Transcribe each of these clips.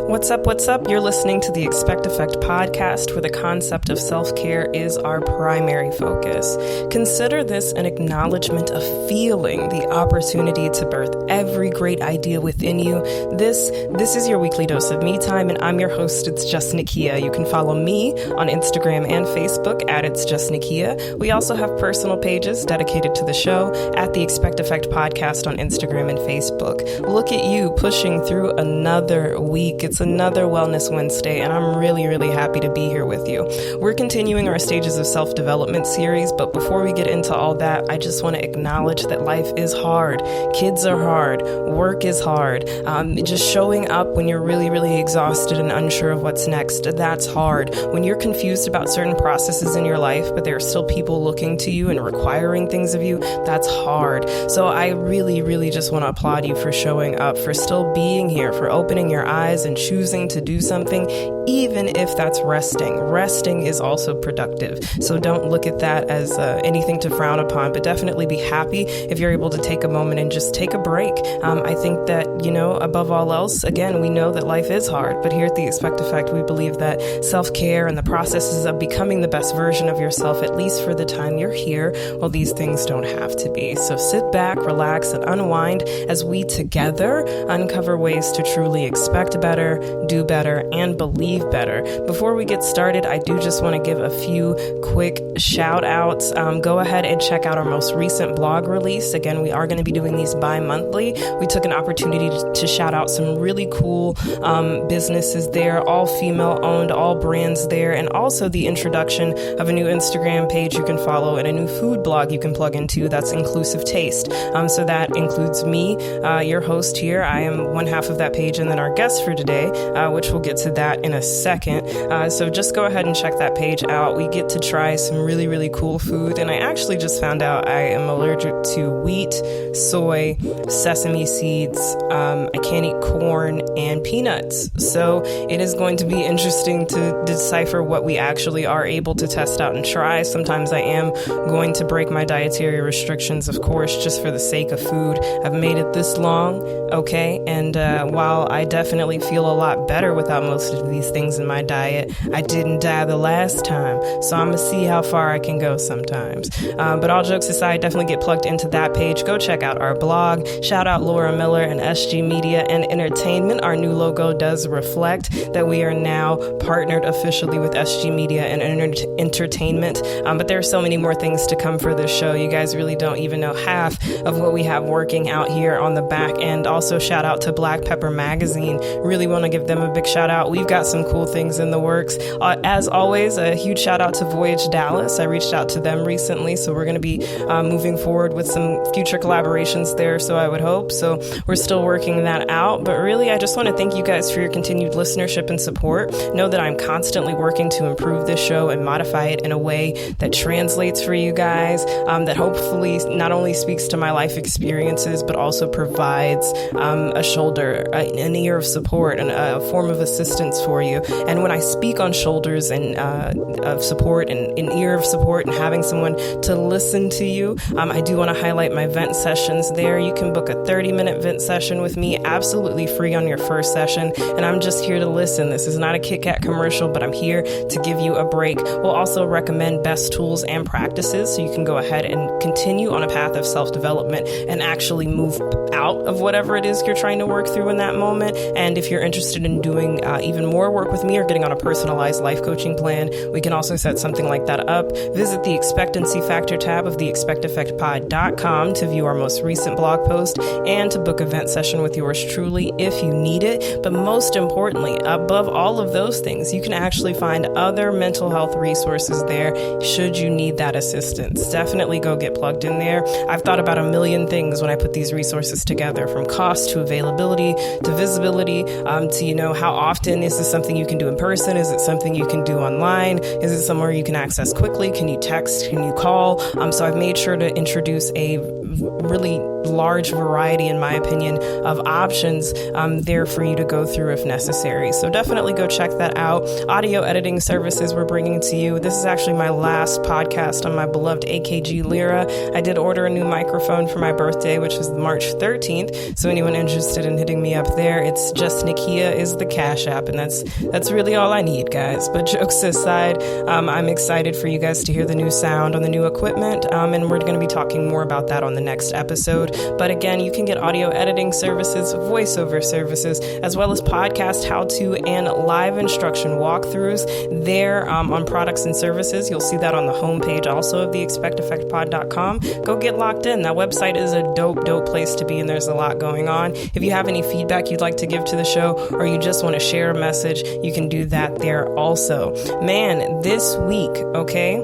What's up? What's up? You're listening to the Expect Effect podcast, where the concept of self-care is our primary focus. Consider this an acknowledgement of feeling the opportunity to birth every great idea within you. This is your weekly dose of me time, and I'm your host. It's Just Nakia. You can follow me on Instagram and Facebook at It's Just Nakia. We also have personal pages dedicated to the show at the Expect Effect podcast on Instagram and Facebook. Look at you pushing through another week. It's another Wellness Wednesday, and I'm really, really happy to be here with you. We're continuing our Stages of Self-Development series, but before we get into all that, I just want to acknowledge that life is hard. Kids are hard. Work is hard. Just showing up when you're really, really exhausted and unsure of what's next, that's hard. When you're confused about certain processes in your life, but there are still people looking to you and requiring things of you, that's hard. So I really, really just want to applaud you for showing up, for still being here, for opening your eyes and choosing to do something, even if that's resting. Resting is also productive. So don't look at that as anything to frown upon, but definitely be happy if you're able to take a moment and just take a break. I think that, above all else, again, we know that life is hard, but here at the Expect Effect, we believe that self-care and the processes of becoming the best version of yourself, at least for the time you're here, well, these things don't have to be. So sit back, relax, and unwind as we together uncover ways to truly expect better, do better, and believe better. Before we get started, I do just want to give a few quick shout outs. Go ahead and check out our most recent blog release. Again, we are going to be doing these bi-monthly. We took an opportunity to shout out some really cool businesses there, all female owned, all brands there, and also the introduction of a new Instagram page you can follow and a new food blog you can plug into that's Inclusive Taste. So that includes me, your host here. I am one half of that page, and then our guest for today, which we'll get to that in a second. So just go ahead and check that page out. We get to try some really, really cool food. And I actually just found out I am allergic to wheat, soy, sesame seeds. I can't eat corn and peanuts. So it is going to be interesting to decipher what we actually are able to test out and try. Sometimes I am going to break my dietary restrictions, of course, just for the sake of food. I've made it this long, okay? And while I definitely feel a lot better without most of these things in my diet, I didn't die the last time, so I'm gonna see how far I can go sometimes. But all jokes aside, definitely get plugged into that page. Go check out our blog. Shout out Laura Miller and SG Media and Entertainment. Our new logo does reflect that we are now partnered officially with SG Media and Entertainment. But there are so many more things to come for this show. You guys really don't even know half of what we have working out here on the back end. Also, shout out to Black Pepper Magazine. Really want to give them a big shout out. We've got some cool things in the works. As always, a huge shout out to Voyage Dallas. I reached out to them recently, so we're going to be moving forward with some future collaborations there, so I would hope. So we're still working that out. But really, I just want to thank you guys for your continued listenership and support. Know that I'm constantly working to improve this show and modify it in a way that translates for you guys, that hopefully not only speaks to my life experiences, but also provides a shoulder, an ear of support, and a form of assistance for you. And when I speak on shoulders and of support and an ear of support and having someone to listen to you, I do want to highlight my vent sessions there. You can book a 30-minute vent session with me, absolutely free on your first session. And I'm just here to listen. This is not a Kit Kat commercial, but I'm here to give you a break. We'll also recommend best tools and practices so you can go ahead and continue on a path of self-development and actually move out of whatever it is you're trying to work through in that moment. And if you're interested in doing even more work with me or getting on a personalized life coaching plan, we can also set something like that up. Visit the Expectancy Factor tab of the expecteffectpod.com to view our most recent blog post and to book an event session with yours truly if you need it. But most importantly, above all of those things, you can actually find other mental health resources there should you need that assistance. Definitely go get plugged in there. I've thought about a million things when I put these resources together, from cost to availability to visibility, to, how often is this something you can do in person? Is it something you can do online? Is it somewhere you can access quickly? Can you text? Can you call? So I've made sure to introduce a really large variety, in my opinion, of options there for you to go through if necessary. So definitely go check that out. Audio editing services we're bringing to you. This is actually my last podcast on my beloved AKG Lyra. I did order a new microphone for my birthday, which was March 13th. So anyone interested in hitting me up there, it's just Nakia is the Cash App, and that's really all I need, guys. But jokes aside, I'm excited for you guys to hear the new sound on the new equipment, and we're going to be talking more about that on the next episode. But again, you can get audio editing services, voiceover services, as well as podcast how-to and live instruction walkthroughs there on products and services. You'll see that on the homepage also of theexpecteffectpod.com. Go get locked in. That website is a dope place to be, and there's a lot going on. If you have any feedback you'd like to give to the show, or you just want to share a message, you can do that there also. Man, this week, okay,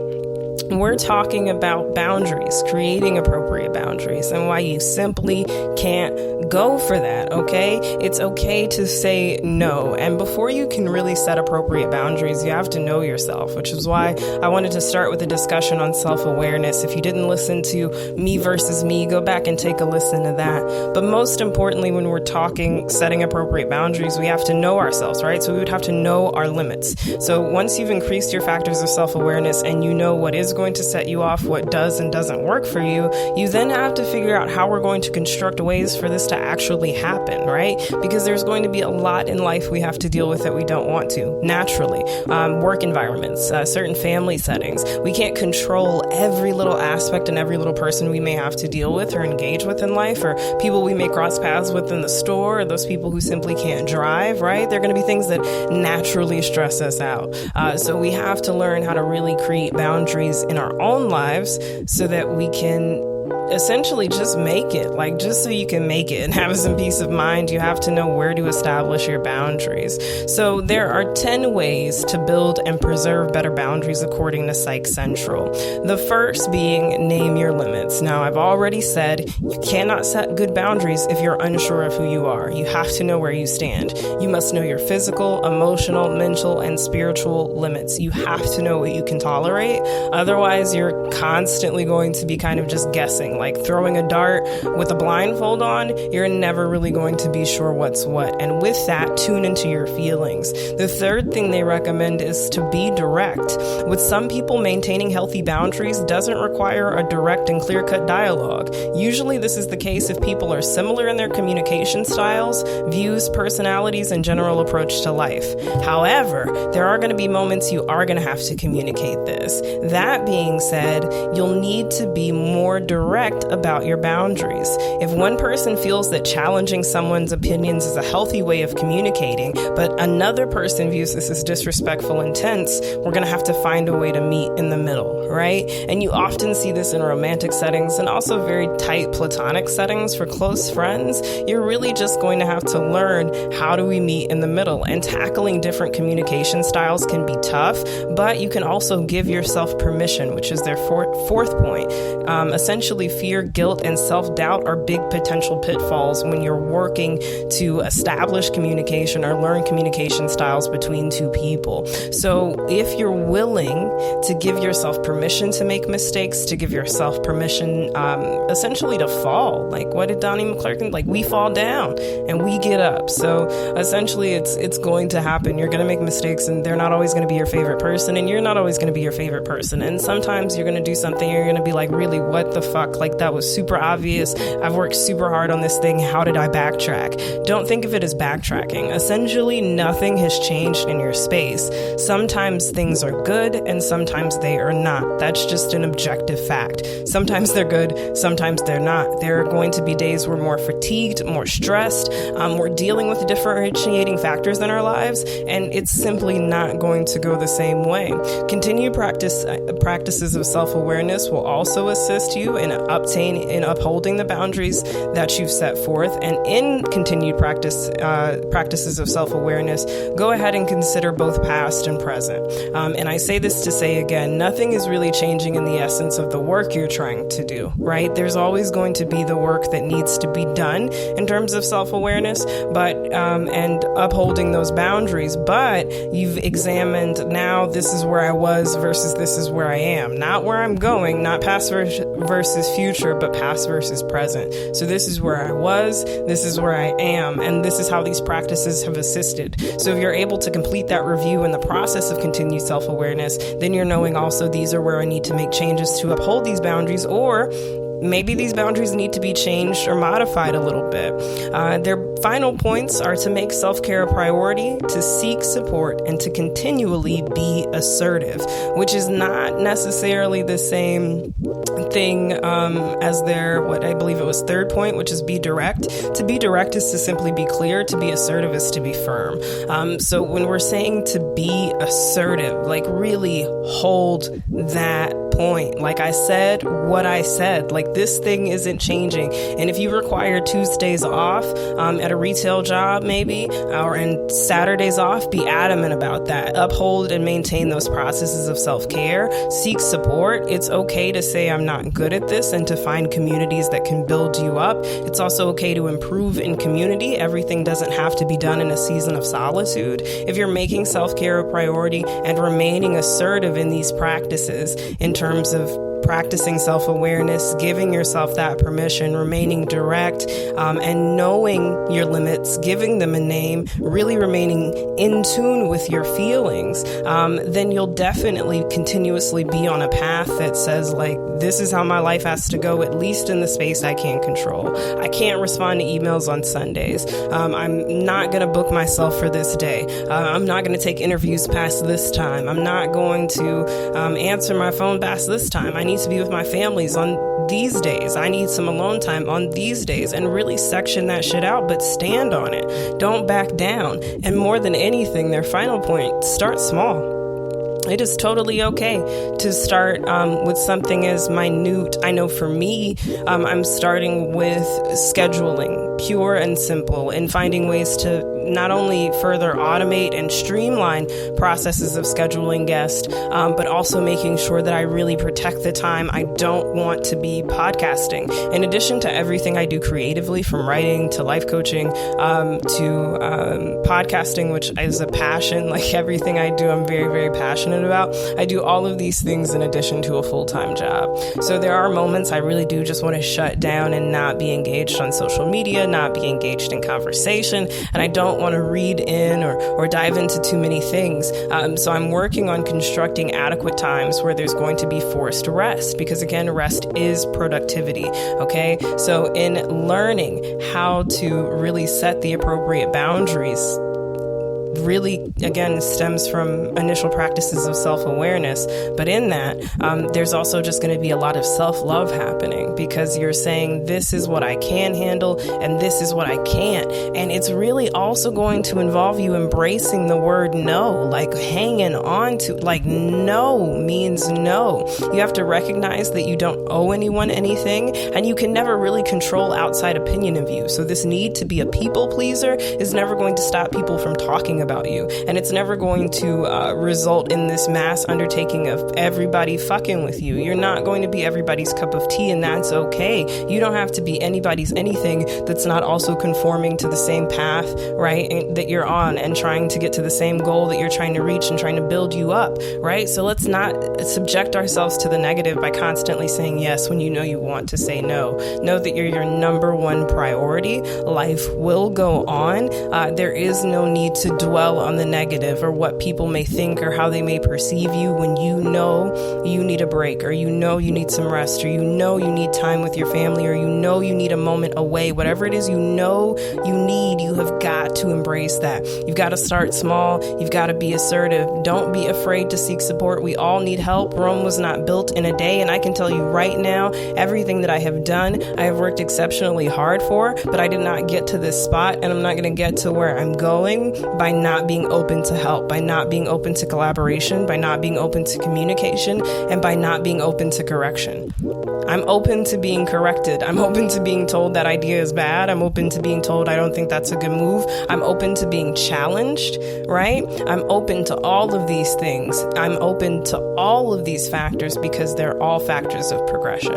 we're talking about boundaries, creating appropriate boundaries, and why you simply can't go for that, okay? It's okay to say no. And before you can really set appropriate boundaries, you have to know yourself, which is why I wanted to start with a discussion on self-awareness. If you didn't listen to Me Versus Me, go back and take a listen to that. But most importantly, when we're talking setting appropriate boundaries, we have to know ourselves, right? So we would have to know our limits. So once you've increased your factors of self-awareness and you know what is going to set you off, what does and doesn't work for you, you then have to figure out how we're going to construct ways for this to actually happen, right? Because there's going to be a lot in life we have to deal with that we don't want to, naturally. Work environments, certain family settings. We can't control every little aspect and every little person we may have to deal with or engage with in life, or people we may cross paths with in the store, or those people who simply can't drive, right? They're going to be things that naturally stress us out. So we have to learn how to really create boundaries in our own lives so that we can essentially just make it, like just so you can make it and have some peace of mind, you have to know where to establish your boundaries. So there are 10 ways to build and preserve better boundaries according to Psych Central. The first being name your limits. Now, I've already said you cannot set good boundaries if you're unsure of who you are. You have to know where you stand. You must know your physical, emotional, mental, and spiritual limits. You have to know what you can tolerate. Otherwise, you're constantly going to be kind of just guessing. Like throwing a dart with a blindfold on, you're never really going to be sure what's what. And with that, tune into your feelings. The third thing they recommend is to be direct. With some people, maintaining healthy boundaries doesn't require a direct and clear-cut dialogue. Usually this is the case if people are similar in their communication styles, views, personalities, and general approach to life. However, there are going to be moments you are going to have to communicate this. That being said, you'll need to be more direct about your boundaries. If one person feels that challenging someone's opinions is a healthy way of communicating, but another person views this as disrespectful and tense, we're going to have to find a way to meet in the middle, right? And you often see this in romantic settings and also very tight platonic settings for close friends. You're really just going to have to learn how do we meet in the middle, and tackling different communication styles can be tough, but you can also give yourself permission, which is their fourth point. Essentially, fear, guilt, and self-doubt are big potential pitfalls when you're working to establish communication or learn communication styles between two people. So if you're willing to give yourself permission to make mistakes, to give yourself permission essentially to fall, like what did Donnie McClurkin, like we fall down and we get up. So essentially it's going to happen. You're going to make mistakes, and they're not always going to be your favorite person, and you're not always going to be your favorite person. And sometimes you're going to do something, you're going to be like, really, what the fuck? Like that was super obvious. I've worked super hard on this thing. How did I backtrack? Don't think of it as backtracking. Essentially, nothing has changed in your space. Sometimes things are good and sometimes they are not. That's just an objective fact. Sometimes they're good, sometimes they're not. There are going to be days we're more fatigued, more stressed. We're dealing with differentiating factors in our lives, and it's simply not going to go the same way. Continued practices of self-awareness will also assist you in upholding the boundaries that you've set forth. And in continued practices of self-awareness, go ahead and consider both past and present. And I say this to say again, nothing is really changing in the essence of the work you're trying to do, right? There's always going to be the work that needs to be done in terms of self-averse, but and upholding those boundaries. But you've examined, now this is where I was versus this is where I am, not where I'm going, not past versus future, but past versus present. So this is where I was, this is where I am, and this is how these practices have assisted. So if you're able to complete that review in the process of continued self-awareness, then you're knowing also these are where I need to make changes to uphold these boundaries, or maybe these boundaries need to be changed or modified a little bit. Their final points are to make self-care a priority, to seek support, and to continually be assertive, which is not necessarily the same thing as their, what I believe it was third point, which is be direct. To be direct is to simply be clear. To be assertive is to be firm. So when we're saying to be assertive, like really hold that point. Like I said, what I said, like this thing isn't changing. And if you require Tuesdays off at a retail job, maybe, and Saturdays off, be adamant about that. Uphold and maintain those processes of self-care. Seek support. It's okay to say I'm not good at this and to find communities that can build you up. It's also okay to improve in community. Everything doesn't have to be done in a season of solitude. If you're making self-care a priority and remaining assertive in these practices in terms of practicing self-awareness, giving yourself that permission, remaining direct, and knowing your limits, giving them a name, really remaining in tune with your feelings, then you'll definitely continuously be on a path that says, like, this is how my life has to go, at least in the space I can't control. I can't respond to emails on Sundays. I'm not going to book myself for this day. I'm not going to take interviews past this time. I'm not going to answer my phone past this time. I need to be with my families on these days. I need some alone time on these days, and really section that shit out, but stand on it. Don't back down. And more than anything, their final point, start small. It is totally okay to start with something as minute. I know for me, I'm starting with scheduling, pure and simple, and finding ways to not only further automate and streamline processes of scheduling guests, but also making sure that I really protect the time I don't want to be podcasting. In addition to everything I do creatively, from writing to life coaching to podcasting, which is a passion, like everything I do, I'm very, very passionate about. I do all of these things in addition to a full-time job. So there are moments I really do just want to shut down and not be engaged on social media, not be engaged in conversation, and I don't want to read in or dive into too many things. So I'm working on constructing adequate times where there's going to be forced rest, because again, rest is productivity. Okay. So in learning how to really set the appropriate boundaries, really, again, stems from initial practices of self-awareness. But in that, there's also just going to be a lot of self-love happening, because you're saying, this is what I can handle and this is what I can't. And it's really also going to involve you embracing the word no, like hanging on to, like, no means no. You have to recognize that you don't owe anyone anything, and you can never really control outside opinion of you. So this need to be a people pleaser is never going to stop people from talking about you, and it's never going to result in this mass undertaking of everybody fucking with you. You're not going to be everybody's cup of tea, and that's okay. You don't have to be anybody's anything that's not also conforming to the same path, right, that you're on, and trying to get to the same goal that you're trying to reach and trying to build you up, right? So let's not subject ourselves to the negative by constantly saying yes when you know you want to say no. Know that you're your number one priority. Life will go on. There is no need to dwell on the negative or what people may think or how they may perceive you when you know you need a break, or you know you need some rest, or you know you need time with your family, or you know you need a moment away. Whatever it is you know you need, you have got to embrace that. You've got to start small. You've got to be assertive. Don't be afraid to seek support. We all need help. Rome was not built in a day, and I can tell you right now, everything that I have done, I have worked exceptionally hard for, but I did not get to this spot, and I'm not going to get to where I'm going by not being open to help, by not being open to collaboration, by not being open to communication, and by not being open to correction. I'm open to being corrected. I'm open to being told that idea is bad. I'm open to being told I don't think that's a good move. I'm open to being challenged, right? I'm open to all of these things. I'm open to all of these factors because they're all factors of progression.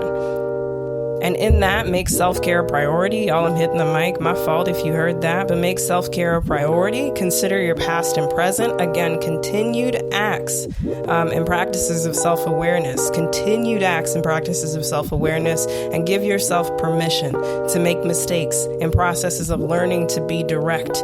And in that, make self-care a priority. Y'all, I'm hitting the mic. My fault if you heard that, but make self-care a priority. Consider your past and present. Again, continued acts and practices of self-awareness. Continued acts and practices of self-awareness, and give yourself permission to make mistakes and processes of learning to be direct.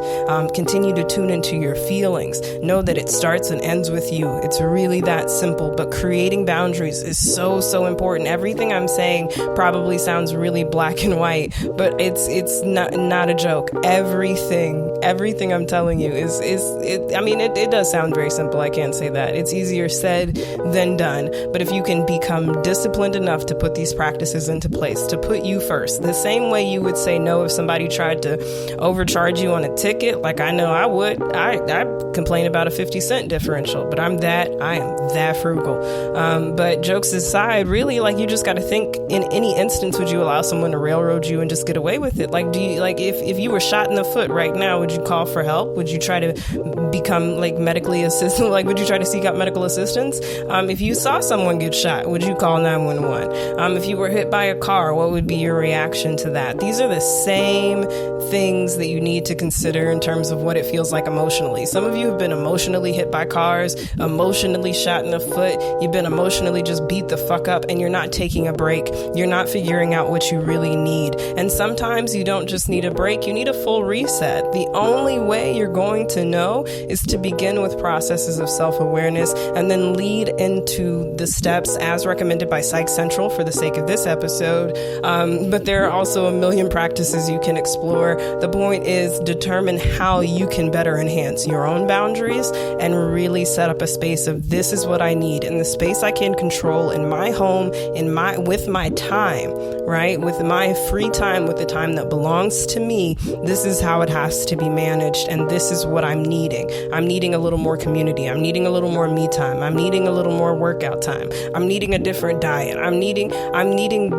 Continue to tune into your feelings. Know that it starts and ends with you. It's really that simple, but creating boundaries is so important. Everything I'm saying probably sounds really black and white, but it's not a joke. Everything I'm telling you it does sound very simple. I can't say that. It's easier said than done. But if you can become disciplined enough to put these practices into place, to put you first, the same way you would say no if somebody tried to overcharge you on a ticket, like I know I would. I complain about a 50-cent differential, but I am that frugal. But jokes aside, really, like, you just got to think, in any instance, would you allow someone to railroad you and just get away with it? Like, do you, like, if you were shot in the foot right now, would you call for help? Would you try to become, like, medically assistant? Like, would you try to seek out medical assistance? If you saw someone get shot, would you call 911? If you were hit by a car, what would be your reaction to that? These are the same things that you need to consider in terms of what it feels like emotionally. Some of you have been emotionally hit by cars, emotionally shot in the foot. You've been emotionally just beat the fuck up, and you're not taking a break. You're not figuring out what you really need. And sometimes you don't just need a break, you need a full reset. The only way you're going to know is to begin with processes of self-awareness and then lead into the steps as recommended by Psych Central for the sake of this episode. But there are also a million practices you can explore. The point is, determine how you can better enhance your own boundaries and really set up a space of, this is what I need in the space I can control in my home, with my time, right? With my free time, with the time that belongs to me. This is how it has to be managed, and this is what I'm needing. I'm needing a little more community. I'm needing a little more me time. I'm needing a little more workout time. I'm needing a different diet. I'm needing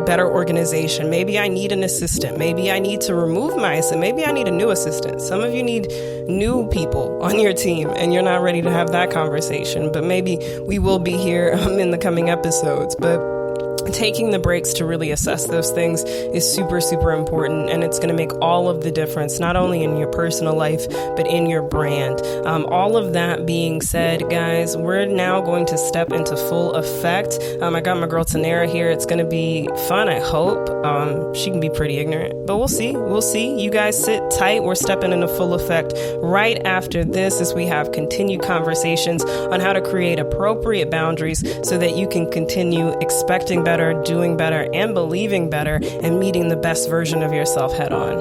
better organization. Maybe I need an assistant. Maybe I need to remove my assistant. Maybe I need a new assistant. Some of you need new people on your team, and you're not ready to have that conversation, but maybe we will be here in the coming episodes. But taking the breaks to really assess those things is super important, and it's going to make all of the difference, not only in your personal life, but in your brand. All of that being said, guys, we're now going to step into full effect. I got my girl Tanera here. It's going to be fun, I hope. She can be pretty ignorant, but we'll see. You guys sit tight. We're stepping into full effect right after this, as we have continued conversations on how to create appropriate boundaries so that you can continue expecting better, doing better, and believing better, and meeting the best version of yourself head on.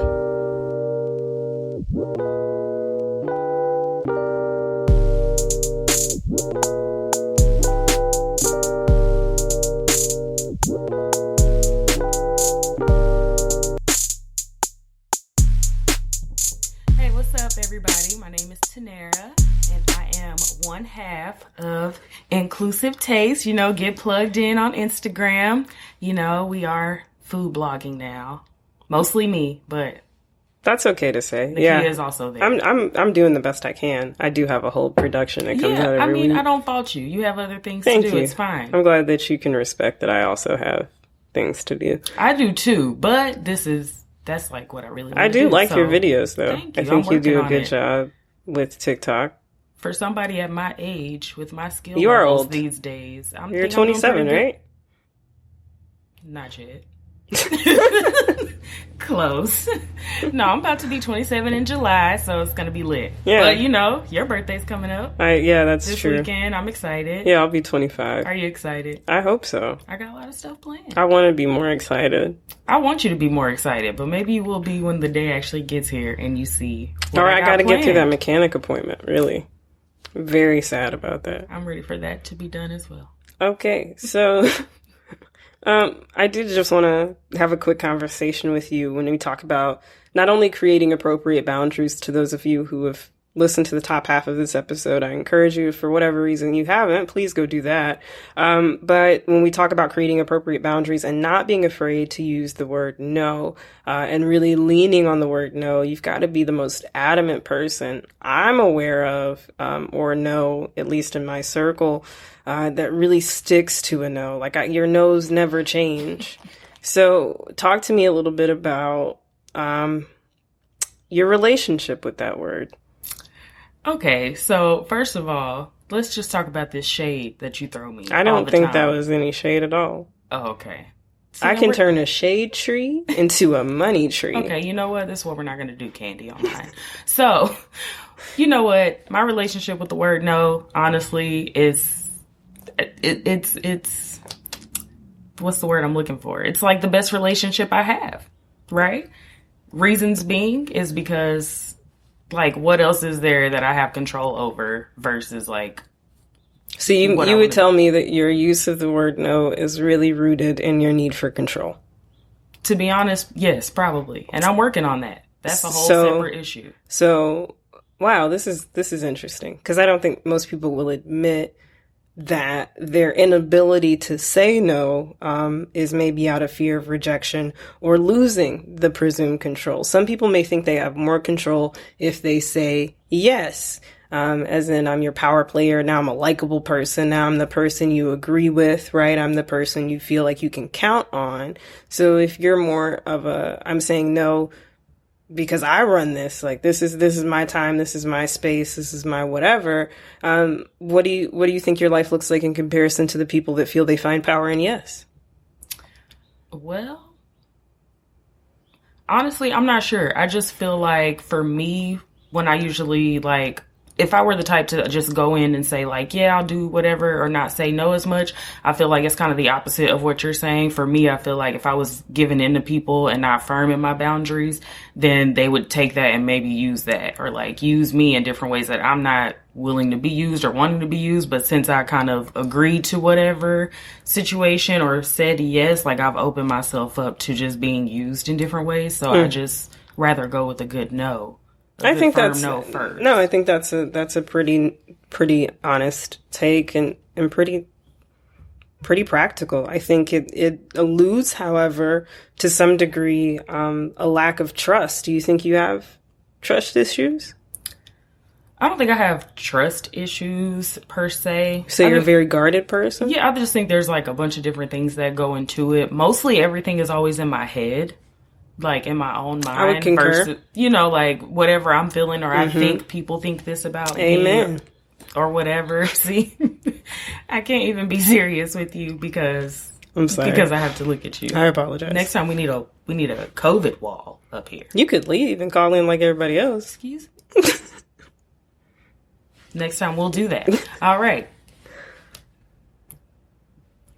Hey, what's up, everybody? My name is Tanera, and I am one half of Inclusive Taste. Get plugged in on Instagram. We are food blogging now. Mostly me, but that's okay to say. The kid is also there. I'm doing the best I can. I do have a whole production that comes out every week. I don't fault you. You have other things to do. It's fine. I'm glad that you can respect that I also have things to do. I do too, but that's like what I really want to do. I do like your videos, though. Thank you. I think you do a good job with TikTok. For somebody at my age, with my skill you are levels old these days. You're 27, right? Not yet. Close. No, I'm about to be 27 in July, so it's going to be lit. Yeah. But, your birthday's coming up. Yeah, that's true. This weekend, I'm excited. Yeah, I'll be 25. Are you excited? I hope so. I got a lot of stuff planned. I want to be more excited. I want you to be more excited, but maybe you will be when the day actually gets here and you see what I got to get through that mechanic appointment, really. Very sad about that. I'm ready for that to be done as well. Okay, so I did just want to have a quick conversation with you when we talk about not only creating appropriate boundaries. To those of you who have listened to the top half of this episode, I encourage you, for whatever reason you haven't, please go do that. But when we talk about creating appropriate boundaries and not being afraid to use the word no, and really leaning on the word no, you've got to be the most adamant person I'm aware of, or know, at least in my circle, that really sticks to a no. Like, your no's never change. So talk to me a little bit about your relationship with that word. Okay, so first of all, let's just talk about this shade that you throw me. I don't think that was any shade at all. Oh, okay. See, I can turn a shade tree into a money tree. Okay, you know what? This is what we're not going to do, Candy, online. So, you know what? My relationship with the word no, honestly, is it's what's the word I'm looking for? It's like the best relationship I have, right? Reasons being is because, like, what else is there that I have control over versus, like, so you would tell me that your use of the word no is really rooted in your need for control. To be honest, yes, probably. And I'm working on that. That's a whole separate issue. So, wow, this is interesting. Because I don't think most people will admit that their inability to say no is maybe out of fear of rejection or losing the presumed control. Some people may think they have more control if they say yes. As in, I'm your power player. Now I'm a likable person. Now I'm the person you agree with, right? I'm the person you feel like you can count on. So if you're more of I'm saying no because I run this, like this is my time. This is my space. This is my whatever. What do you think your life looks like in comparison to the people that feel they find power in yes? Well, honestly, I'm not sure. I just feel like for me, when I usually if I were the type to just go in and say like, yeah, I'll do whatever or not say no as much, I feel like it's kind of the opposite of what you're saying. For me, I feel like if I was giving in to people and not firm in my boundaries, then they would take that and maybe use that or like use me in different ways that I'm not willing to be used or wanting to be used. But since I kind of agreed to whatever situation or said yes, like I've opened myself up to just being used in different ways. So I just rather go with a good no. I think that's no first. No, I think that's a pretty honest take and pretty practical. I think it alludes, however, to some degree, a lack of trust. Do you think you have trust issues? I don't think I have trust issues per se. So you're a very guarded person? Yeah, I just think there's like a bunch of different things that go into it. Mostly everything is always in my head. Like in my own mind. I would concur. Versus, like whatever I'm feeling or I think people think this about Amen. me or whatever. See, I can't even be serious with you because I'm sorry. Because I have to look at you. I apologize. Next time we need a COVID wall up here. You could leave and call in like everybody else. Excuse me. Next time we'll do that. All right.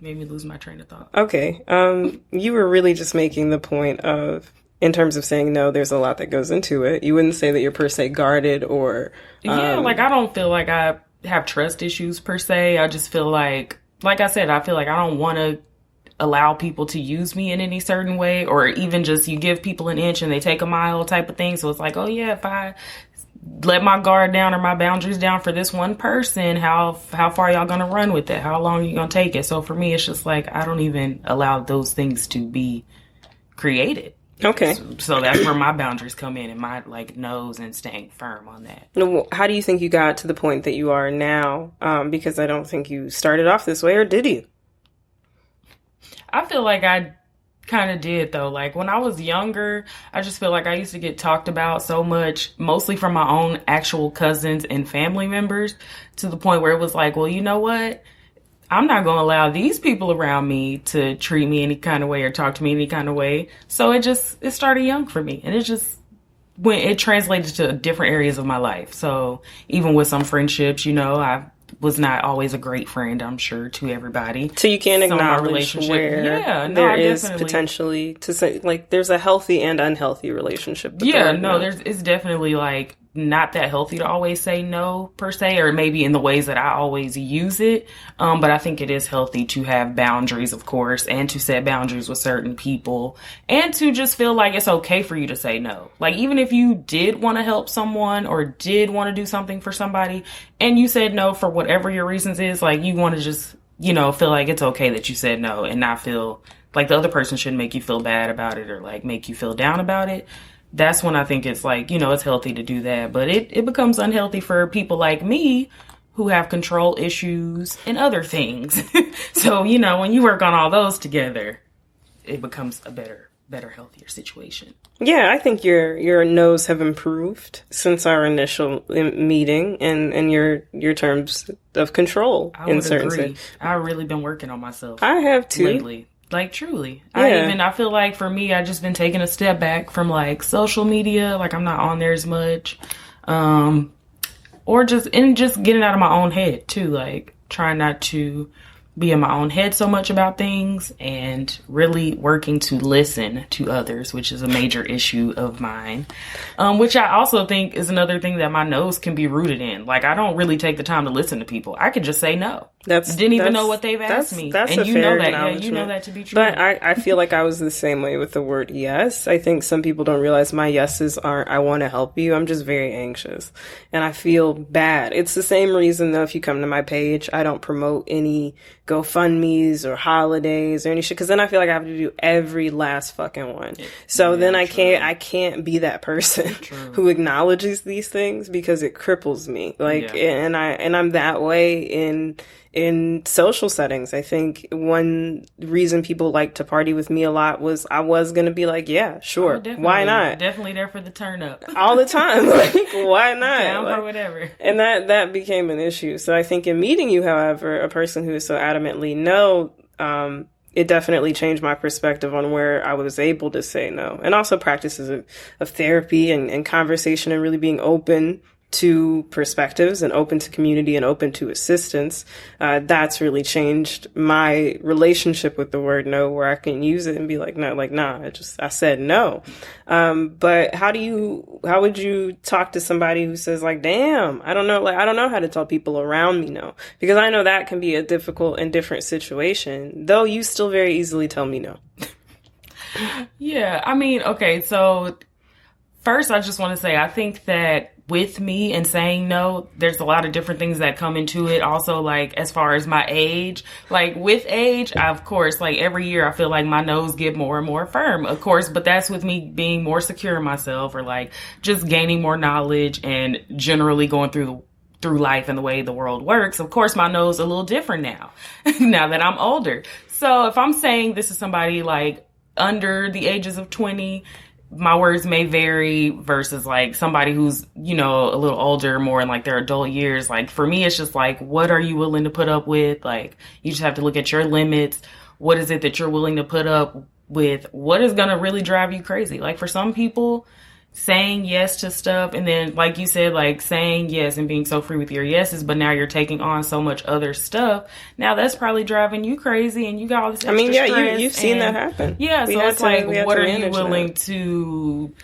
Made me lose my train of thought. Okay. You were really just making the point of, in terms of saying no, there's a lot that goes into it. You wouldn't say that you're per se guarded or... I don't feel like I have trust issues per se. I just feel like I said, I feel like I don't want to allow people to use me in any certain way or even just you give people an inch and they take a mile type of thing. So it's like, oh yeah, if I let my guard down or my boundaries down for this one person, how far y'all gonna run with it? How long are you gonna take it? So for me, it's just like I don't even allow those things to be created. Okay. So that's where my boundaries come in and my no's and staying firm on that. How do you think you got to the point that you are now? Because I don't think you started off this way, or did you? I feel like I kind of did though. Like when I was younger, I just feel like I used to get talked about so much, mostly from my own actual cousins and family members, to the point where it was like, well, you know what? I'm not going to allow these people around me to treat me any kind of way or talk to me any kind of way. So it started young for me. And it translated to different areas of my life. So even with some friendships, I was not always a great friend, I'm sure, to everybody. So you can't acknowledge where there is potentially to say, like, there's a healthy and unhealthy relationship. It's definitely like not that healthy to always say no per se, or maybe in the ways that I always use it. But I think it is healthy to have boundaries, of course, and to set boundaries with certain people and to just feel like it's okay for you to say no. Like, even if you did want to help someone or did want to do something for somebody and you said no for whatever your reasons is, like, you want to just, feel like it's okay that you said no and not feel like the other person shouldn't make you feel bad about it or like make you feel down about it. That's when I think it's like, it's healthy to do that. But it becomes unhealthy for people like me who have control issues and other things. So, when you work on all those together, it becomes a better, healthier situation. Yeah, I think your no's have improved since our initial meeting, and your terms of control I in would certain agree. I've really been working on myself. I have too. Lately. Like, truly. Yeah. I feel like for me, I just been taking a step back from like social media. Like, I'm not on there as much. Or just getting out of my own head too. Like, trying not to be in my own head so much about things, and really working to listen to others, which is a major issue of mine. Which I also think is another thing that my no's can be rooted in. Like, I don't really take the time to listen to people. I could just say no. Didn't even know what they've asked me. That's and a you fair know that. Yeah, acknowledgement. you know that to be true. But I feel like I was the same way with the word yes. I think some people don't realize my yeses aren't, I want to help you. I'm just very anxious. And I feel bad. It's the same reason, though, if you come to my page, I don't promote any GoFundMes or holidays or any shit. Because then I feel like I have to do every last fucking one. So then I can't be that person who acknowledges these things, because it cripples me. Like, and I'm that way in social settings. I think one reason people like to party with me a lot was I was going to be like, yeah, sure. Why not? Definitely there for the turn up. All the time. Like, why not? Down like, for whatever. And that became an issue. So I think in meeting you, however, a person who is so adamantly no, it definitely changed my perspective on where I was able to say no. And also practices of therapy and conversation, and really being open to perspectives and open to community and open to assistance. That's really changed my relationship with the word no, where I can use it and be like, no, like, nah, I said no. But how would you talk to somebody who says like, damn, I don't know how to tell people around me no, because I know that can be a difficult and different situation, though you still very easily tell me no. Yeah. I mean, okay. So first, I just want to say, I think that with me and saying no, there's a lot of different things that come into it. Also, like, as far as my age, like with age, of course, like every year I feel like my no's get more and more firm, of course, but that's with me being more secure in myself, or like just gaining more knowledge and generally going through life and the way the world works. Of course, my no's a little different now, now that I'm older. So if I'm saying this is somebody like under the ages of 20, my words may vary versus like somebody who's, you know, a little older, more in like their adult years. Like for me, it's just like, what are you willing to put up with? Like, you just have to look at your limits. What is it that you're willing to put up with? What is going to really drive you crazy? Like for some people, saying yes to stuff, and then like you said, like saying yes and being so free with your yeses, but now you're taking on so much other stuff. Now that's probably driving you crazy, and you got all this extra stress. You've seen that happen. Yeah, so it's like, what are you willing to,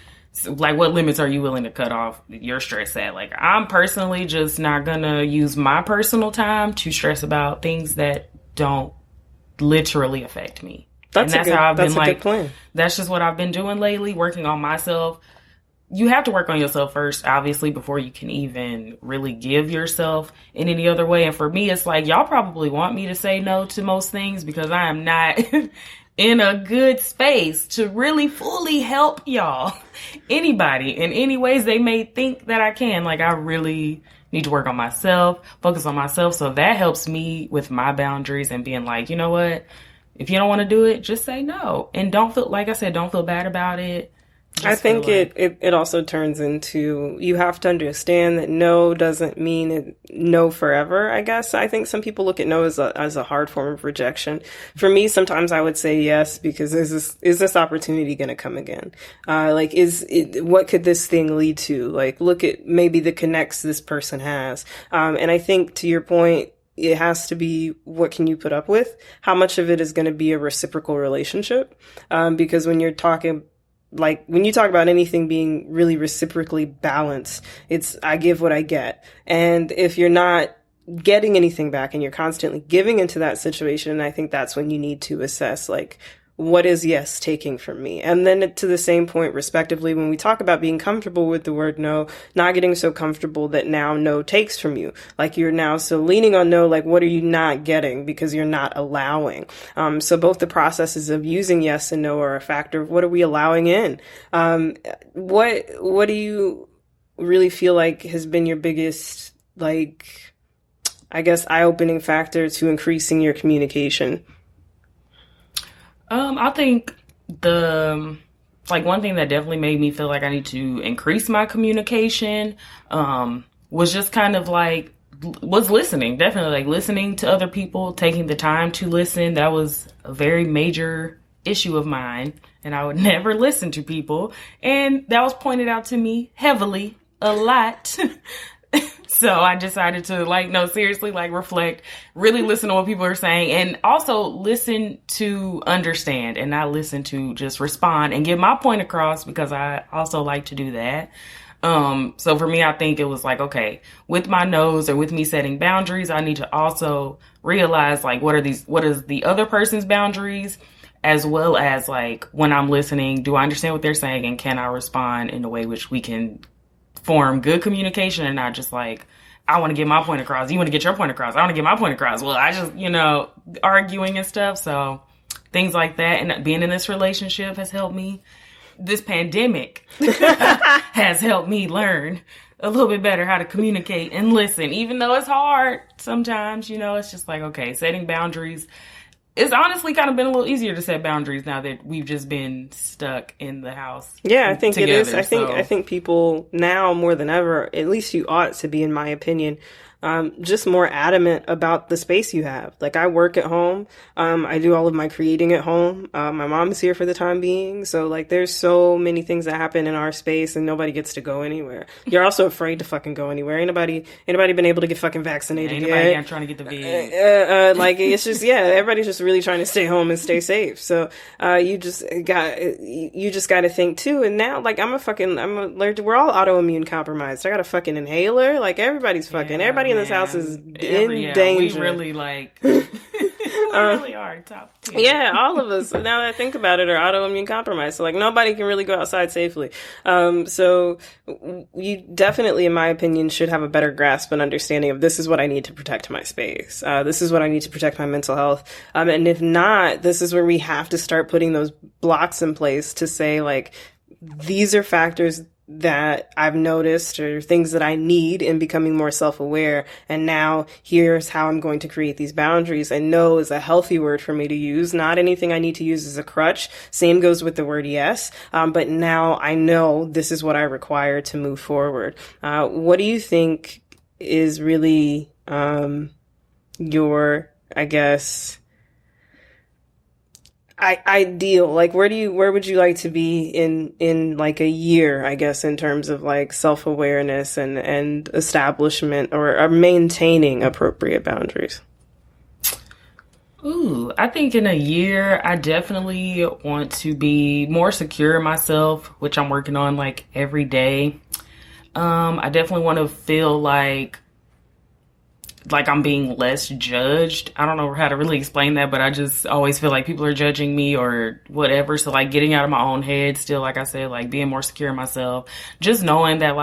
like, what limits are you willing to cut off your stress at? Like, I'm personally just not gonna use my personal time to stress about things that don't literally affect me. That's a good plan. That's just what I've been doing lately, working on myself. You have to work on yourself first, obviously, before you can even really give yourself in any other way. And for me, it's like, y'all probably want me to say no to most things because I am not in a good space to really fully help y'all, anybody, in any ways they may think that I can. Like, I really need to work on myself, focus on myself. So that helps me with my boundaries and being like, you know what? If you don't want to do it, just say no. And don't feel, like I said, don't feel bad about it. I think it also turns into, you have to understand that no doesn't mean no forever, I guess. I think some people look at no as a hard form of rejection. For me, sometimes I would say yes, because is this opportunity going to come again? What could this thing lead to? Like, look at maybe the connects this person has. And I think, to your point, it has to be, what can you put up with? How much of it is going to be a reciprocal relationship? Because when you talk about anything being really reciprocally balanced, it's I give what I get. And if you're not getting anything back and you're constantly giving into that situation, I think that's when you need to assess, like, what is yes taking from me? And then to the same point, respectively, when we talk about being comfortable with the word no, not getting so comfortable that now no takes from you. Like, you're now so leaning on no, like, what are you not getting because you're not allowing? So both the processes of using yes and no are a factor of what are we allowing in? What do you really feel like has been your biggest, like, I guess, eye-opening factor to increasing your communication? I think one thing that definitely made me feel like I need to increase my communication, was just kind of like, was listening. Definitely like listening to other people, taking the time to listen. That was a very major issue of mine, and I would never listen to people. And that was pointed out to me heavily a lot. So I decided to seriously, reflect, really listen to what people are saying, and also listen to understand and not listen to just respond and get my point across, because I also like to do that. So for me, I think it was like, okay, with my no's or with me setting boundaries, I need to also realize what is the other person's boundaries, as well as when I'm listening, do I understand what they're saying, and can I respond in a way which we can form good communication, and not just I want to get my point across, you want to get your point across, I want to get my point across. Well, I just, arguing and stuff. So things like that. And being in this relationship has helped me. This pandemic has helped me learn a little bit better how to communicate and listen, even though it's hard sometimes. It's just okay, setting boundaries. It's honestly kind of been a little easier to set boundaries now that we've just been stuck in the house. Yeah, I think together, it is. I think people now more than ever, at least you ought to be, in my opinion, just more adamant about the space you have. I work at home. I do all of my creating at home. My mom's here for the time being. So there's so many things that happen in our space, and nobody gets to go anywhere. You're also afraid to fucking go anywhere. Ain't nobody been able to get fucking vaccinated yet. Ain't nobody trying to get the vid. It's just, everybody's just really trying to stay home and stay safe. So, you just got to think too. And now, I'm allergic. We're all autoimmune compromised. I got a fucking inhaler. Everybody's fucking, everybody in this house is in danger. We really we really are top 10. Yeah, all of us, now that I think about it, are autoimmune compromised. So nobody can really go outside safely. So you definitely, in my opinion, should have a better grasp and understanding of, this is what I need to protect my space. This is what I need to protect my mental health. And if not, this is where we have to start putting those blocks in place to say, these are factors that I've noticed, or things that I need in becoming more self-aware. And now here's how I'm going to create these boundaries. And no is a healthy word for me to use, not anything I need to use as a crutch. Same goes with the word yes. But now I know this is what I require to move forward. What do you think is really, your, I guess, ideal? Where would you like to be in a year, I guess, in terms of self-awareness and establishment or maintaining appropriate boundaries? Ooh, I think in a year, I definitely want to be more secure in myself, which I'm working on every day. I definitely want to feel like I'm being less judged. I don't know how to really explain that, but I just always feel like people are judging me or whatever. So getting out of my own head still, like I said, being more secure in myself, just knowing that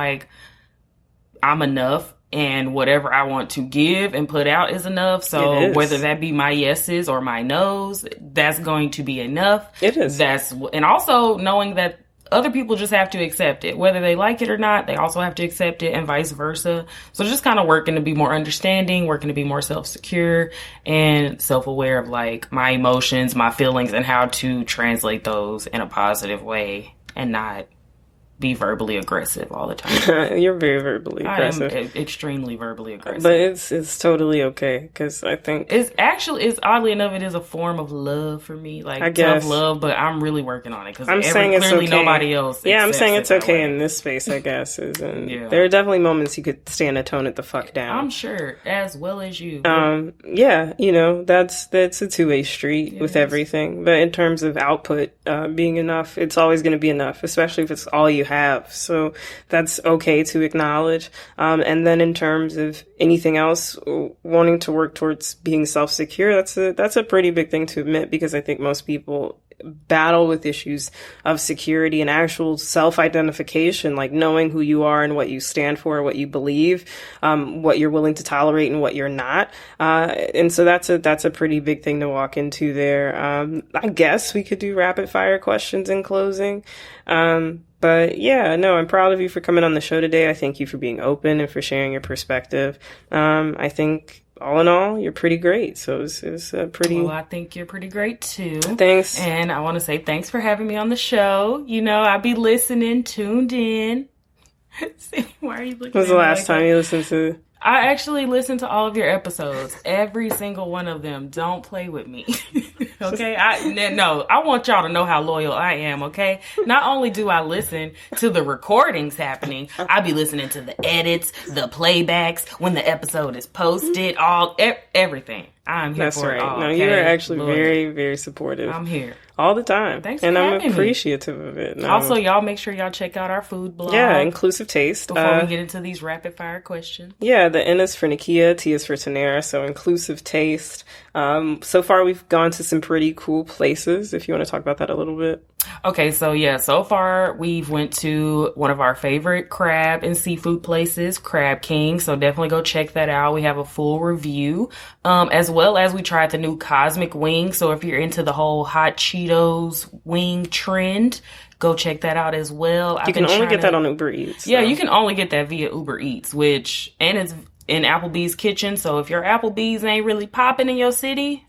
I'm enough and whatever I want to give and put out is enough. So whether that be my yeses or my nos, that's going to be enough. It is. And also knowing that other people just have to accept it. Whether they like it or not, they also have to accept it, and vice versa. So just kind of working to be more understanding, working to be more self-secure and self-aware of my emotions, my feelings, and how to translate those in a positive way and not be verbally aggressive all the time. You're very verbally aggressive. I am extremely verbally aggressive. But it's totally okay, because I think it's oddly enough, it is a form of love for me, I guess. Tough love, but I'm really working on it, because clearly okay. Nobody else. Yeah, I'm saying it's okay way. In this space, I guess. Yeah. There are definitely moments you could stand a tone it the fuck down. I'm sure, as well as you. Yeah, that's a two-way street with everything. But in terms of output being enough, it's always going to be enough, especially if it's all you have. So that's okay to acknowledge. And then in terms of anything else, wanting to work towards being self-secure, that's a pretty big thing to admit, because I think most people battle with issues of security and actual self-identification, knowing who you are and what you stand for, what you believe, what you're willing to tolerate and what you're not. And so that's a pretty big thing to walk into there. I guess we could do rapid fire questions in closing. But yeah, no, I'm proud of you for coming on the show today. I thank you for being open and for sharing your perspective. I think all in all, you're pretty great. So it's pretty... Well, I think you're pretty great, too. Thanks. And I want to say thanks for having me on the show. You know, I be listening, tuned in. See, why are you looking at me? When was the last time you listened to... I actually listened to all of your episodes. Every single one of them. Don't play with me. Okay? I want y'all to know how loyal I am, okay? Not only do I listen to the recordings happening, I be listening to the edits, the playbacks, when the episode is posted, everything. I'm here That's for right. it all. No, okay? you are actually Loyal. very, very supportive. I'm here. All the time. Thanks for and I'm having me. appreciative of it. No. Also, y'all make sure y'all check out our food blog. Yeah, Inclusive Taste. Before we get into these rapid fire questions. Yeah, the N is for Nakia, T is for Tanera, so Inclusive Taste. So far we've gone to some pretty cool places, if you want to talk about that a little bit. Okay, so far we've went to one of our favorite crab and seafood places, Crab King. So definitely go check that out. We have a full review, as well as we tried the new Cosmic Wing. So if you're into the whole hot Cheetos wing trend, go check that out as well. You can only get that on Uber Eats. Yeah, so. you can only get that via Uber Eats, and it's in Applebee's kitchen. So if your Applebee's ain't really popping in your city,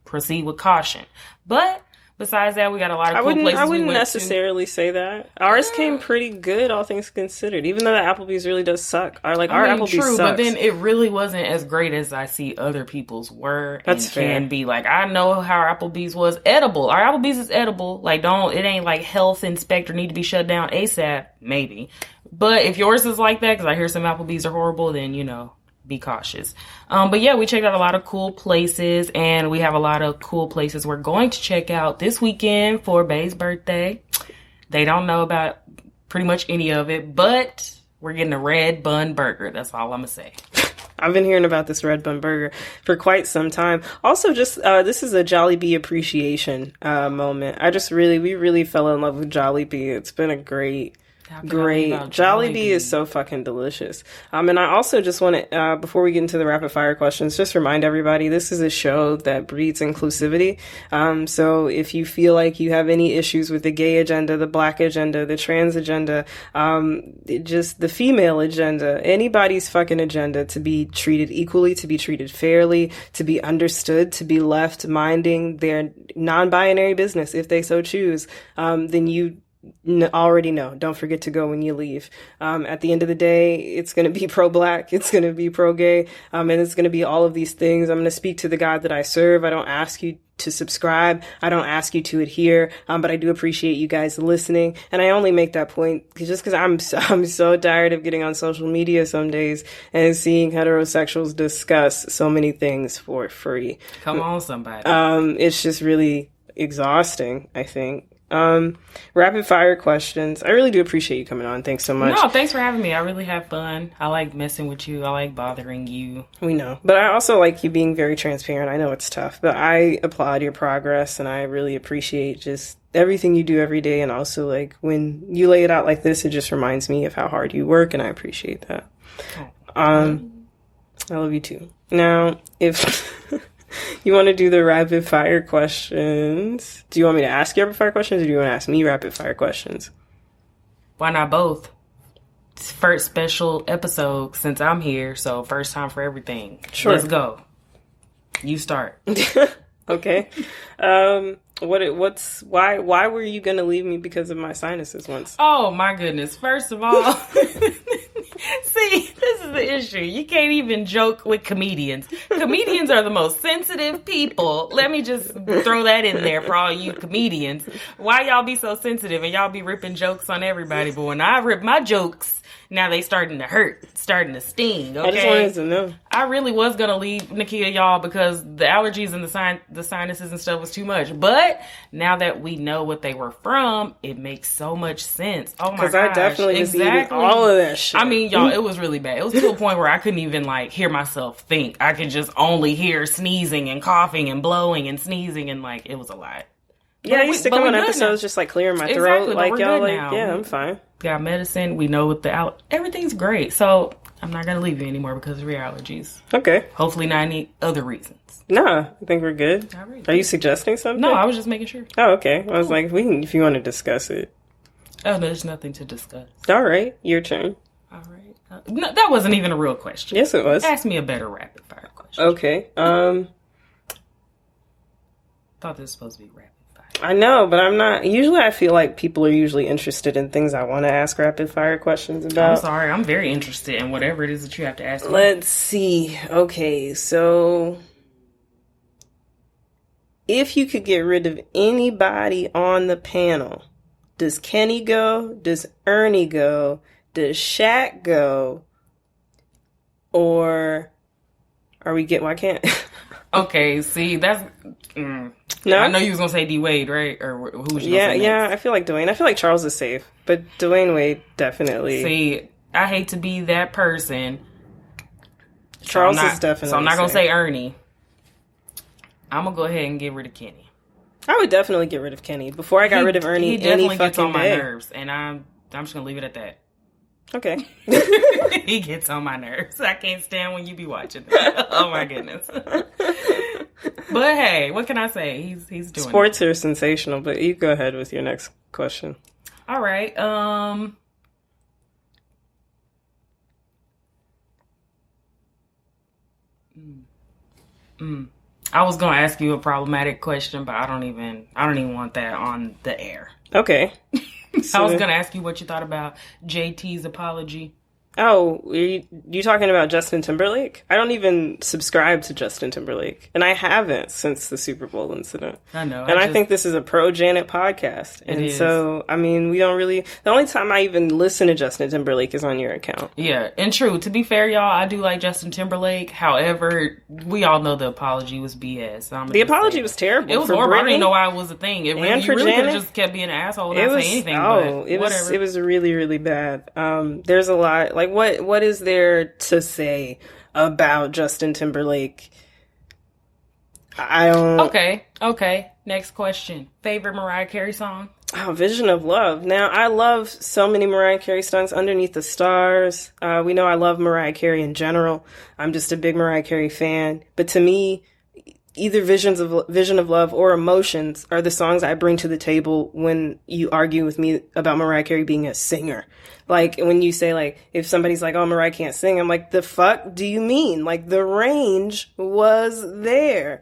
proceed with caution. But besides that, we got a lot of cool places. I wouldn't we went necessarily say that. Ours came pretty good, all things considered. Even though the Applebee's really does suck. Our Applebee's true, sucks. but then it really wasn't as great as I see other people's were. That's and fair. Can be like, I know how our Applebee's was edible. Our Applebee's is edible. Like, it ain't like health inspector need to be shut down ASAP. Maybe, but if yours is like that, because I hear some Applebee's are horrible, then be cautious. But yeah, we checked out a lot of cool places, and we have a lot of cool places we're going to check out this weekend for Bay's birthday. They don't know about pretty much any of it, but we're getting a red bun burger. That's all I'm gonna say. I've been hearing about this red bun burger for quite some time. Also, just this is a Jollibee appreciation moment. We really fell in love with Jollibee. It's been a great. Jollibee is so fucking delicious. And I also just want to, before we get into the rapid fire questions, just remind everybody this is a show that breeds inclusivity. So if you feel like you have any issues with the gay agenda, the black agenda, the trans agenda, just the female agenda, anybody's fucking agenda, to be treated equally, to be treated fairly, to be understood, to be left minding their non-binary business if they so choose, then you already know. Don't forget to go when you leave. At the end of the day, it's going to be pro-black, it's going to be pro-gay, and it's going to be all of these things. I'm going to speak to the God that I serve. I don't ask you to subscribe. I don't ask you to adhere, but I do appreciate you guys listening. And I only make that point just because I'm so tired of getting on social media some days and seeing heterosexuals discuss so many things for free. Come on, somebody. It's just really exhausting, I think. Rapid fire questions. I really do appreciate you coming on. Thanks so much. No, thanks for having me. I really have fun. I like messing with you. I like bothering you. We know. But I also like you being very transparent. I know it's tough, but I applaud your progress, and I really appreciate just everything you do every day. And also, like, when you lay it out like this, it just reminds me of how hard you work, and I appreciate that. I love you too. Now, if you want to do the rapid fire questions, do you want me to ask you rapid fire questions, or do you want to ask me rapid fire questions? Why not both? It's first special episode since I'm here, so first time for everything. Sure. Let's go. You start. Okay. Why were you gonna leave me because of my sinuses once? Oh my goodness. First of all, see, this is the issue. You can't even joke with comedians. Comedians are the most sensitive people. Let me just throw that in there for all you comedians. Why y'all be so sensitive and y'all be ripping jokes on everybody? But when I rip my jokes, now they starting to hurt, starting to sting. Okay? I just wanted to know. I really was going to leave Nakia, y'all, because the allergies and the sinuses and stuff was too much. But now that we know what they were from, it makes so much sense. Oh my gosh. Because I definitely was eating all of that shit. I mean, y'all, it was really bad. It was to a point where I couldn't even, like, hear myself think. I could just only hear sneezing and coughing and blowing and sneezing, and, like, it was a lot. Yeah, I used to come on episodes just, like, clearing my throat. Exactly, like, y'all, like, now. yeah, I'm fine. Got medicine. We know what everything's great. So I'm not going to leave you anymore because of your allergies. Okay. Hopefully not any other reasons. Nah, I think we're good. All right. Are you suggesting something? No, I was just making sure. Oh, okay. I was like, if you want to discuss it. Oh, no, there's nothing to discuss. All right. Your turn. All right. No, that wasn't even a real question. Yes, it was. Ask me a better rapid fire question. Okay. Thought this was supposed to be rapid fire. I know, but I'm not. Usually I feel like people are usually interested in things I want to ask rapid fire questions about. I'm sorry. I'm very interested in whatever it is that you have to ask me. Let's see. Okay, so if you could get rid of anybody on the panel, does Kenny go? Does Ernie go? Does Shaq go? Or are we why can't? Okay, see, that's... No? I know you was going to say D. Wade, right? Or who was you going to say next? Yeah, I feel like Dwayne. I feel like Charles is safe, but Dwayne Wade definitely. See, I hate to be that person. Charles is definitely So I'm not going to safe. say Ernie. I'm going to go ahead and get rid of Kenny. I would definitely get rid of Kenny before I got rid of Ernie. He definitely gets on fucking my day. nerves, and I'm just going to leave it at that. Okay. He gets on my nerves. I can't stand when you be watching that. Oh my goodness. But hey, what can I say? He's doing Sports are sensational, but you go ahead with your next question. All right. I was gonna ask you a problematic question, but I don't even want that on the air. Okay. I was gonna ask you what you thought about JT's apology. Oh, you talking about Justin Timberlake? I don't even subscribe to Justin Timberlake, and I haven't since the Super Bowl incident. I know. And I think this is a pro-Janet podcast. And so, I mean, we don't really... The only time I even listen to Justin Timberlake is on your account. Yeah, and true. To be fair, y'all, I do like Justin Timberlake. However, we all know the apology was BS. The apology was terrible. It was for horrible. Britney, I didn't know why it was a thing. It really, and for you really could Janet. have just kept being an asshole and not say anything. But whatever. It was really, really bad. There's a lot... Like, what is there to say about Justin Timberlake? I don't... Okay. Next question. Favorite Mariah Carey song? Oh, Vision of Love. Now, I love so many Mariah Carey songs. Underneath the Stars. We know I love Mariah Carey in general. I'm just a big Mariah Carey fan. But to me, either Vision of Love or Emotions are the songs I bring to the table when you argue with me about Mariah Carey being a singer. Like, when you say, like, if somebody's like, oh, Mariah can't sing, I'm like, the fuck do you mean? Like, the range was there.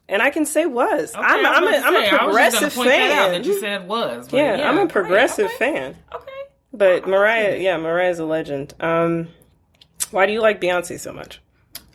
And I can say was. Okay, I'm a progressive fan. That you said was. Yeah, I'm a progressive fan. Okay. But Mariah's a legend. Why do you like Beyonce so much?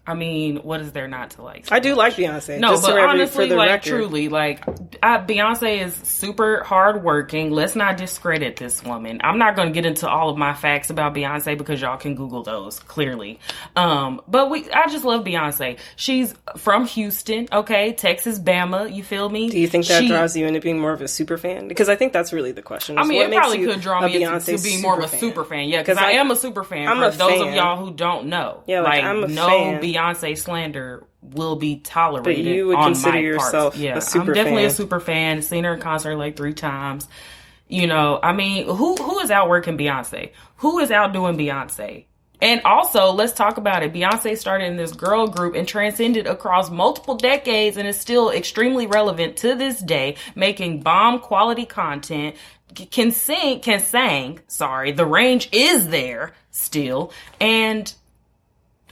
I mean, what is there not to like? I do like Beyonce. No, just but honestly, for the like, record. truly, like, Beyonce is super hardworking. Let's not discredit this woman. I'm not going to get into all of my facts about Beyonce because y'all can Google those, clearly. But I just love Beyonce. She's from Houston, okay? Texas, Bama, you feel me? Do you think that draws you into being more of a super fan? Because I think that's really the question. I mean, what it probably makes you could draw me into being more of a super fan. Yeah, because I am a super fan. For those of y'all who don't know. Yeah, like I'm a no fan. Beyonce slander will be tolerated. But you would on consider my yourself parts. a super I'm definitely fan. a super fan. Seen her in concert like 3 times. You know, I mean, who is outworking Beyonce? Who is outdoing Beyonce? And also, let's talk about it. Beyonce started in this girl group and transcended across multiple decades and is still extremely relevant to this day, making bomb quality content. Can sing. Sorry, the range is there still. And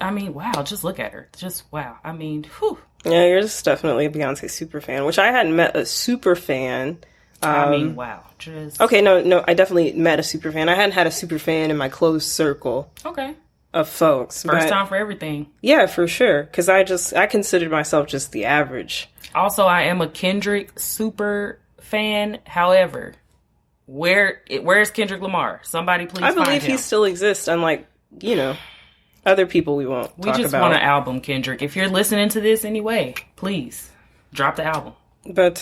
I mean, wow, just look at her. Just wow. I mean, whew. Yeah, you're just definitely a Beyonce super fan, which I hadn't met a super fan. I mean, wow. Just Okay, no, I definitely met a super fan. I hadn't had a super fan in my close circle okay. of folks. First time for everything. Yeah, for sure. Because I considered myself just the average. Also, I am a Kendrick super fan. However, where's Kendrick Lamar? Somebody please I find believe him. he still exists, unlike, other people we won't We talk just about. want an album, Kendrick. If you're listening to this anyway, please drop the album. But,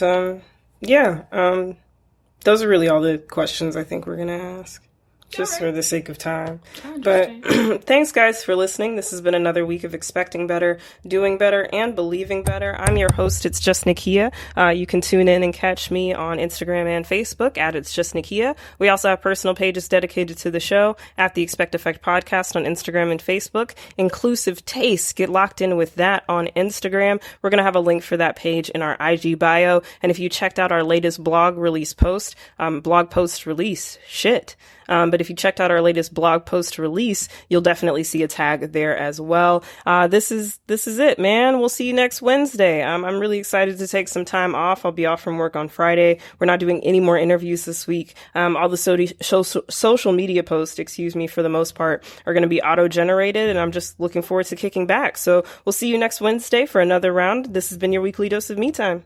those are really all the questions I think we're going to ask. Just for the sake of time. But thanks, guys, for listening. This has been another week of Expecting Better, Doing Better, and Believing Better. I'm your host, It's Just Nakia. You can tune in and catch me on Instagram and Facebook at It's Just Nakia. We also have personal pages dedicated to the show at the Expect Effect Podcast on Instagram and Facebook. Inclusive Taste, get locked in with that on Instagram. We're going to have a link for that page in our IG bio. And if you checked out our latest blog post release, But if you checked out our latest blog post release, you'll definitely see a tag there as well. This is it, man. We'll see you next Wednesday. I'm really excited to take some time off. I'll be off from work on Friday. We're not doing any more interviews this week. All the social media posts, for the most part, are going to be auto-generated, and I'm just looking forward to kicking back. So we'll see you next Wednesday for another round. This has been your weekly dose of me time.